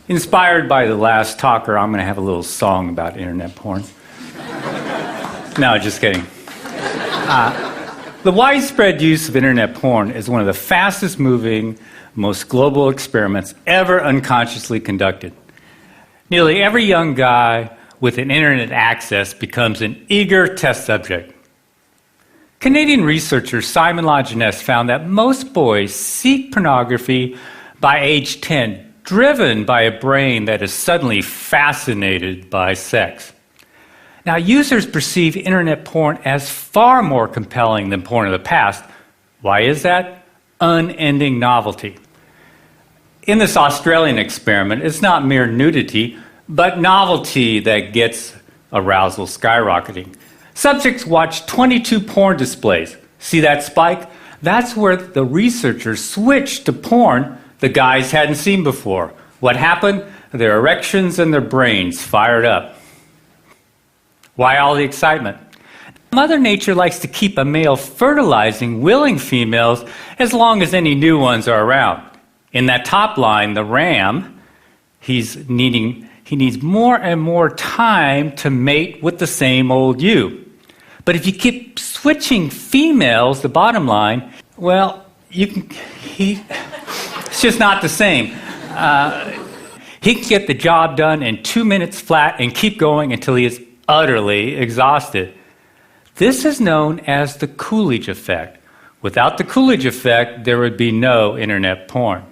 Inspired by the last talker, I'm going to have a little song about internet porn. No, just kidding. The widespread use of internet porn is one of the fastest moving, most global experiments ever unconsciously conducted. Nearly every young guy with an internet access becomes an eager test subject. Canadian researcher Simon Lajeunesse found that most boys seek pornography by age 10, driven by a brain that is suddenly fascinated by sex. Now, users perceive internet porn as far more compelling than porn of the past. Why is that? Unending novelty. In this Australian experiment, it's not mere nudity, but novelty that gets arousal skyrocketing. Subjects watch 22 porn displays. See that spike? That's where the researchers switched to porn the guys hadn't seen before. What happened? Their erections and their brains fired up. Why all the excitement? Mother Nature likes to keep a male fertilizing willing females as long as any new ones are around. In that top line, the ram, he needs more and more time to mate with the same old ewe. But if you keep switching females, the bottom line, well, it's just not the same. He can get the job done in 2 minutes flat and keep going until he is utterly exhausted. This is known as the Coolidge effect. Without the Coolidge effect, there would be no internet porn.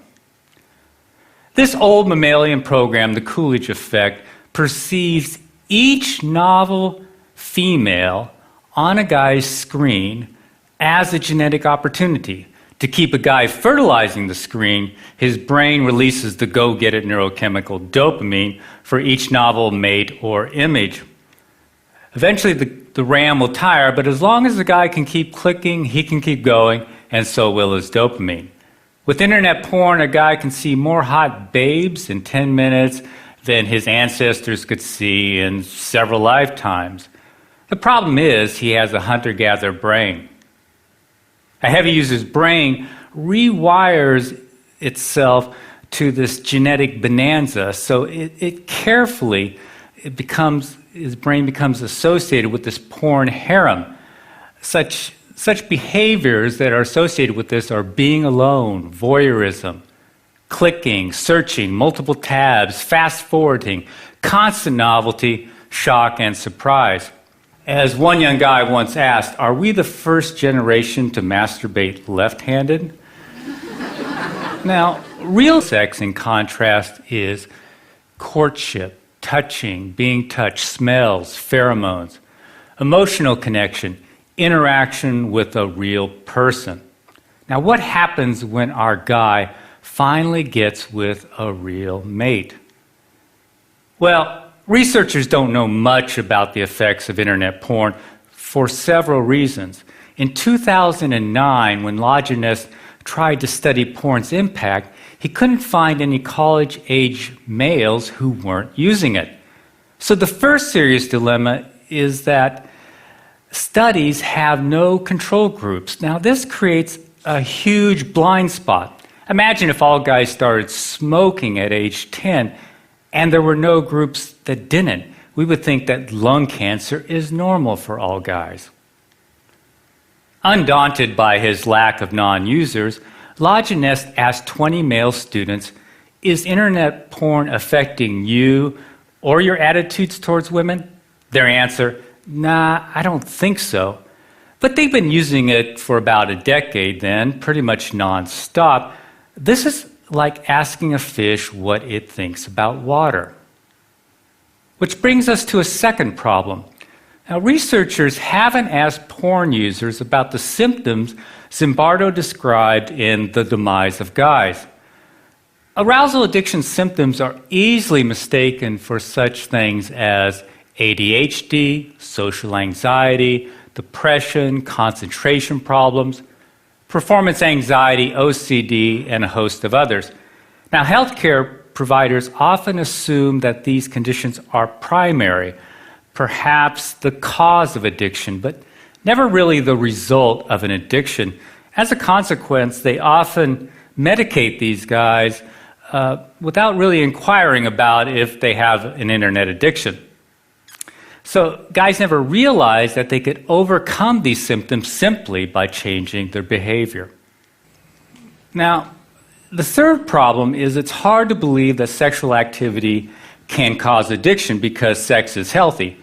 This old mammalian program, the Coolidge effect, perceives each novel female on a guy's screen as a genetic opportunity. To keep a guy fertilizing the screen, his brain releases the go-get-it neurochemical dopamine for each novel mate or image. Eventually, the ram will tire, but as long as the guy can keep clicking, he can keep going, and so will his dopamine. With internet porn, a guy can see more hot babes in 10 minutes than his ancestors could see in several lifetimes. The problem is he has a hunter-gatherer brain. A heavy user's brain rewires itself to this genetic bonanza, so his brain becomes associated with this porn harem. Such behaviors that are associated with this are being alone, voyeurism, clicking, searching, multiple tabs, fast-forwarding, constant novelty, shock, and surprise. As one young guy once asked, are we the first generation to masturbate left-handed? Now, real sex, in contrast, is courtship, touching, being touched, smells, pheromones, emotional connection, interaction with a real person. Now, what happens when our guy finally gets with a real mate? Well, researchers don't know much about the effects of internet porn for several reasons. In 2009, when Lajeunesse tried to study porn's impact, he couldn't find any college-age males who weren't using it. So the first serious dilemma is that studies have no control groups. Now, this creates a huge blind spot. Imagine if all guys started smoking at age 10 and there were no groups that didn't. We would think that lung cancer is normal for all guys. Undaunted by his lack of non-users, Lajeunesse asked 20 male students, is internet porn affecting you or your attitudes towards women? Their answer, nah, I don't think so. But they've been using it for about a decade then, pretty much non-stop. This is like asking a fish what it thinks about water. Which brings us to a second problem. Now, researchers haven't asked porn users about the symptoms Zimbardo described in The Demise of Guys. Arousal addiction symptoms are easily mistaken for such things as ADHD, social anxiety, depression, concentration problems, performance anxiety, OCD, and a host of others. Now, healthcare providers often assume that these conditions are primary, perhaps the cause of addiction, but never really the result of an addiction. As a consequence, they often medicate these guys without really inquiring about if they have an internet addiction. So guys never realized that they could overcome these symptoms simply by changing their behavior. Now, the third problem is it's hard to believe that sexual activity can cause addiction because sex is healthy.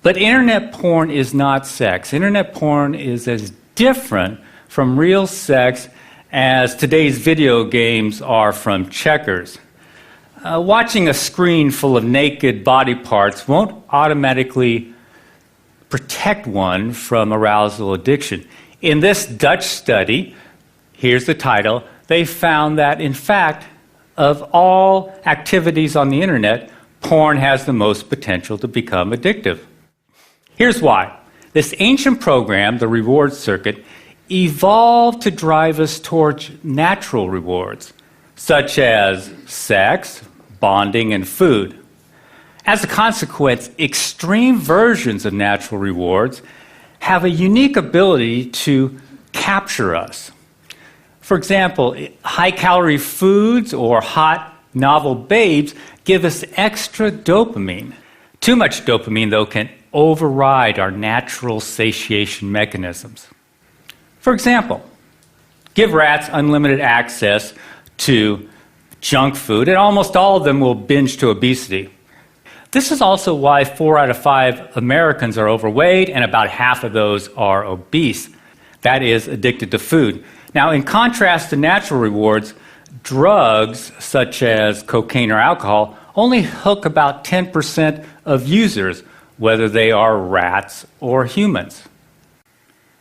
But internet porn is not sex. Internet porn is as different from real sex as today's video games are from checkers. Watching a screen full of naked body parts won't automatically protect one from arousal addiction. In this Dutch study, here's the title, they found that, in fact, of all activities on the internet, porn has the most potential to become addictive. Here's why. This ancient program, the reward circuit, evolved to drive us towards natural rewards, such as sex, bonding, and food. As a consequence, extreme versions of natural rewards have a unique ability to capture us. For example, high-calorie foods or hot, novel babes give us extra dopamine. Too much dopamine, though, can override our natural satiation mechanisms. For example, give rats unlimited access to junk food, and almost all of them will binge to obesity. This is also why 4 out of 5 Americans are overweight, and about half of those are obese. That is, addicted to food. Now, in contrast to natural rewards, drugs such as cocaine or alcohol only hook about 10% of users, whether they are rats or humans.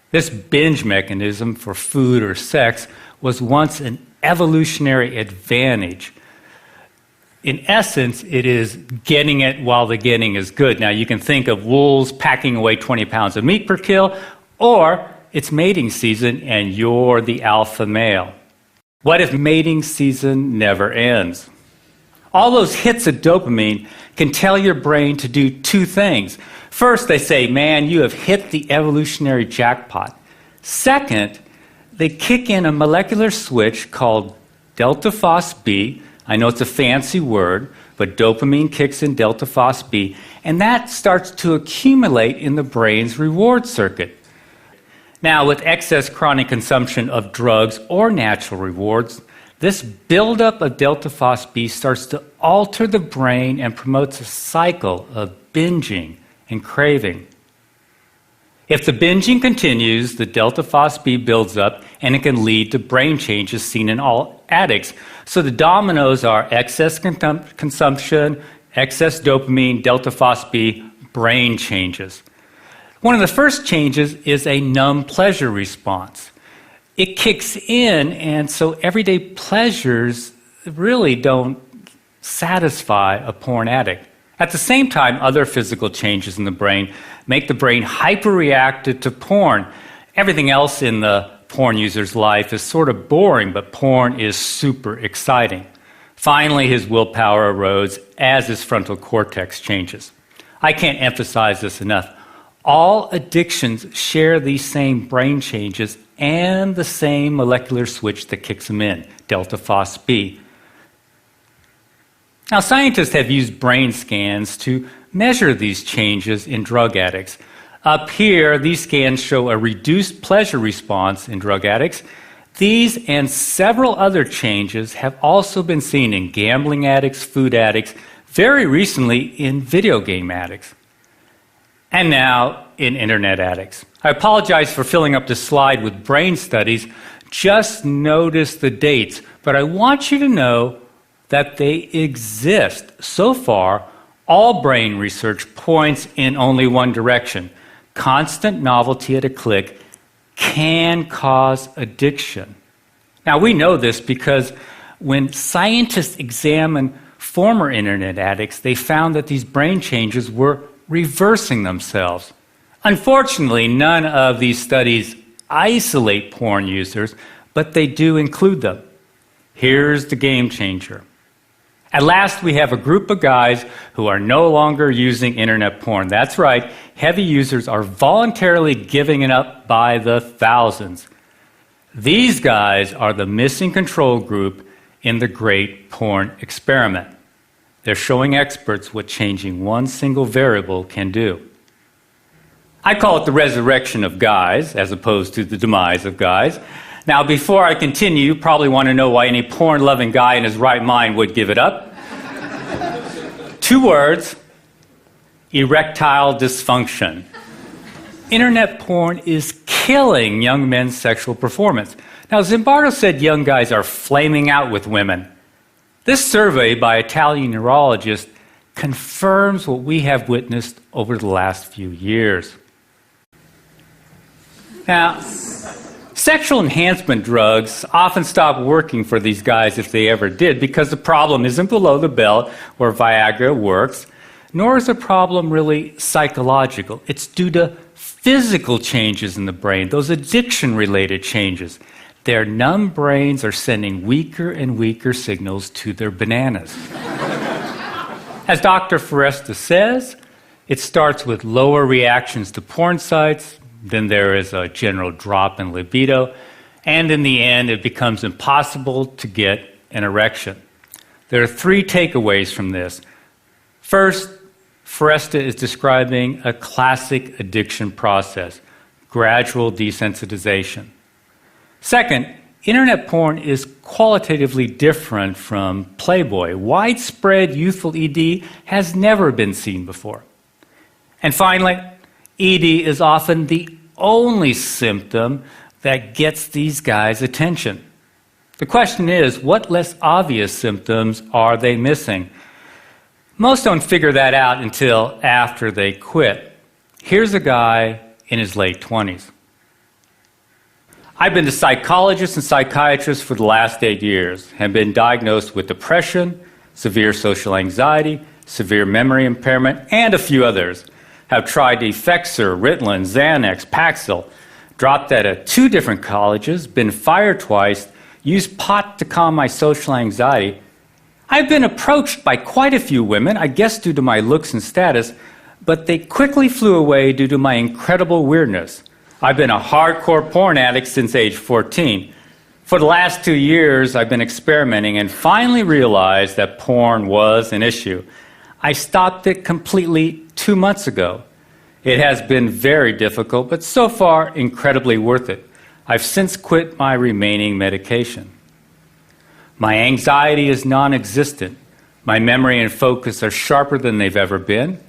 This binge mechanism for food or sex was once an evolutionary advantage. In essence, it is getting it while the getting is good. Now, you can think of wolves packing away 20 pounds of meat per kill, or it's mating season and you're the alpha male. What if mating season never ends? All those hits of dopamine can tell your brain to do 2 things. First, they say, man, you have hit the evolutionary jackpot. Second, they kick in a molecular switch called delta phos-B. I know it's a fancy word, but dopamine kicks in delta phos-B, and that starts to accumulate in the brain's reward circuit. Now, with excess chronic consumption of drugs or natural rewards, this buildup of delta phos-B starts to alter the brain and promotes a cycle of binging and craving. If the binging continues, the delta phos-B builds up, and it can lead to brain changes seen in all addicts. So the dominoes are excess consumption, excess dopamine, delta phos-B, brain changes. One of the first changes is a numb pleasure response. It kicks in, and so everyday pleasures really don't satisfy a porn addict. At the same time, other physical changes in the brain make the brain hyperreactive to porn. Everything else in the porn user's life is sort of boring, but porn is super exciting. Finally, his willpower erodes as his frontal cortex changes. I can't emphasize this enough. All addictions share these same brain changes and the same molecular switch that kicks them in, delta phos-B. Now, scientists have used brain scans to measure these changes in drug addicts. Up here, these scans show a reduced pleasure response in drug addicts. These and several other changes have also been seen in gambling addicts, food addicts, very recently in video game addicts, and now in internet addicts. I apologize for filling up the slide with brain studies. Just notice the dates, but I want you to know that they exist. So far, all brain research points in only one direction. Constant novelty at a click can cause addiction. Now, we know this because when scientists examined former internet addicts, they found that these brain changes were reversing themselves. Unfortunately, none of these studies isolate porn users, but they do include them. Here's the game changer. At last, we have a group of guys who are no longer using internet porn. That's right, heavy users are voluntarily giving it up by the thousands. These guys are the missing control group in the great porn experiment. They're showing experts what changing one single variable can do. I call it the resurrection of guys, as opposed to the demise of guys. Now, before I continue, you probably want to know why any porn-loving guy in his right mind would give it up. 2 words: erectile dysfunction. Internet porn is killing young men's sexual performance. Now, Zimbardo said young guys are flaming out with women. This survey by Italian neurologists confirms what we have witnessed over the last few years. Now, sexual enhancement drugs often stop working for these guys if they ever did, because the problem isn't below the belt where Viagra works, nor is the problem really psychological. It's due to physical changes in the brain, those addiction-related changes. Their numb brains are sending weaker and weaker signals to their bananas. As Dr. Foresta says, it starts with lower reactions to porn sites, then there is a general drop in libido, and in the end, it becomes impossible to get an erection. There are 3 takeaways from this. First, Foresta is describing a classic addiction process, gradual desensitization. Second, internet porn is qualitatively different from Playboy. Widespread youthful ED has never been seen before. And finally, ED is often the only symptom that gets these guys' attention. The question is, what less obvious symptoms are they missing? Most don't figure that out until after they quit. Here's a guy in his late 20s. I've been to psychologists and psychiatrists for the last 8 years, have been diagnosed with depression, severe social anxiety, severe memory impairment, and a few others. Have tried Effexor, Ritalin, Xanax, Paxil, dropped out of 2 different colleges, been fired twice, used pot to calm my social anxiety. I've been approached by quite a few women, I guess due to my looks and status, but they quickly flew away due to my incredible weirdness. I've been a hardcore porn addict since age 14. For the last 2 years, I've been experimenting and finally realized that porn was an issue. I stopped it completely 2 months ago. It has been very difficult, but so far incredibly worth it. I've since quit my remaining medication. My anxiety is non-existent. My memory and focus are sharper than they've ever been.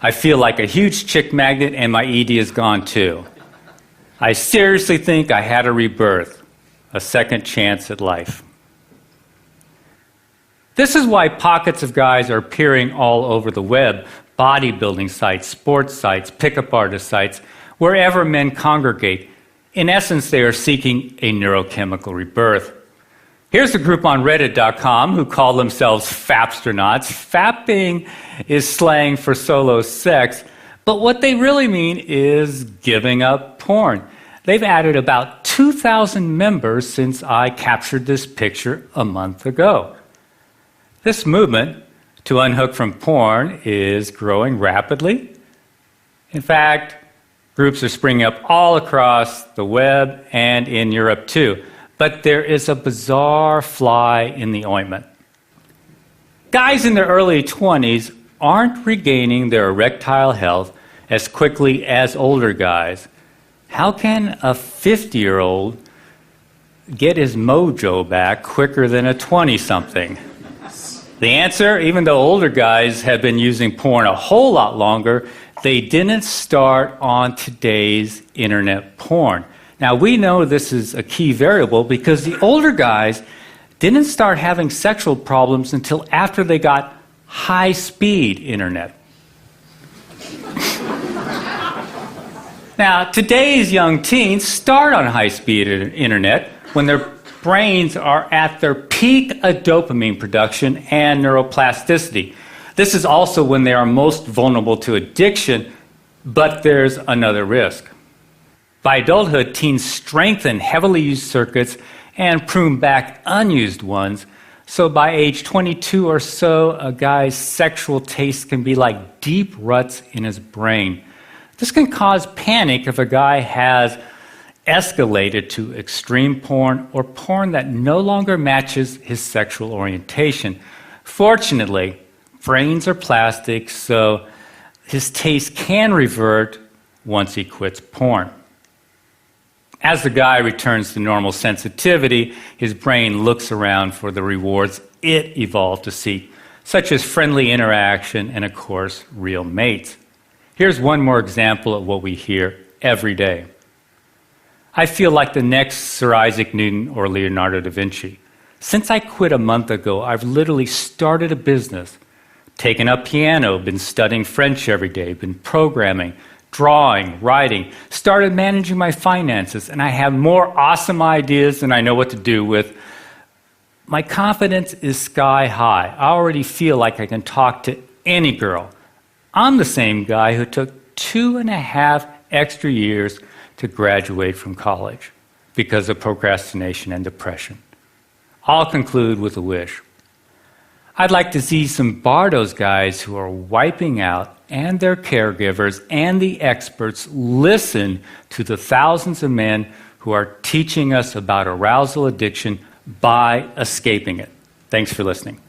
I feel like a huge chick magnet, and my ED is gone too. I seriously think I had a rebirth, a second chance at life. This is why pockets of guys are appearing all over the web, bodybuilding sites, sports sites, pickup artist sites, wherever men congregate. In essence, they are seeking a neurochemical rebirth. Here's a group on Reddit.com who call themselves Fapstronauts. Fapping is slang for solo sex, but what they really mean is giving up porn. They've added about 2,000 members since I captured this picture a month ago. This movement to unhook from porn is growing rapidly. In fact, groups are springing up all across the web and in Europe too. But there is a bizarre fly in the ointment. Guys in their early 20s aren't regaining their erectile health as quickly as older guys. How can a 50-year-old get his mojo back quicker than a 20-something? The answer, even though older guys have been using porn a whole lot longer, they didn't start on today's internet porn. Now, we know this is a key variable because the older guys didn't start having sexual problems until after they got high-speed internet. Now, today's young teens start on high-speed internet when their brains are at their peak of dopamine production and neuroplasticity. This is also when they are most vulnerable to addiction, but there's another risk. By adulthood, teens strengthen heavily used circuits and prune back unused ones, so by age 22 or so, a guy's sexual taste can be like deep ruts in his brain. This can cause panic if a guy has escalated to extreme porn or porn that no longer matches his sexual orientation. Fortunately, brains are plastic, so his taste can revert once he quits porn. As the guy returns to normal sensitivity, his brain looks around for the rewards it evolved to seek, such as friendly interaction and, of course, real mates. Here's one more example of what we hear every day. I feel like the next Sir Isaac Newton or Leonardo da Vinci. Since I quit a month ago, I've literally started a business, taken up piano, been studying French every day, been programming, drawing, writing, started managing my finances, and I have more awesome ideas than I know what to do with. My confidence is sky high. I already feel like I can talk to any girl. I'm the same guy who took 2.5 extra years to graduate from college because of procrastination and depression. I'll conclude with a wish. I'd like to see some Bardos guys who are wiping out, and their caregivers and the experts listen to the thousands of men who are teaching us about arousal addiction by escaping it. Thanks for listening.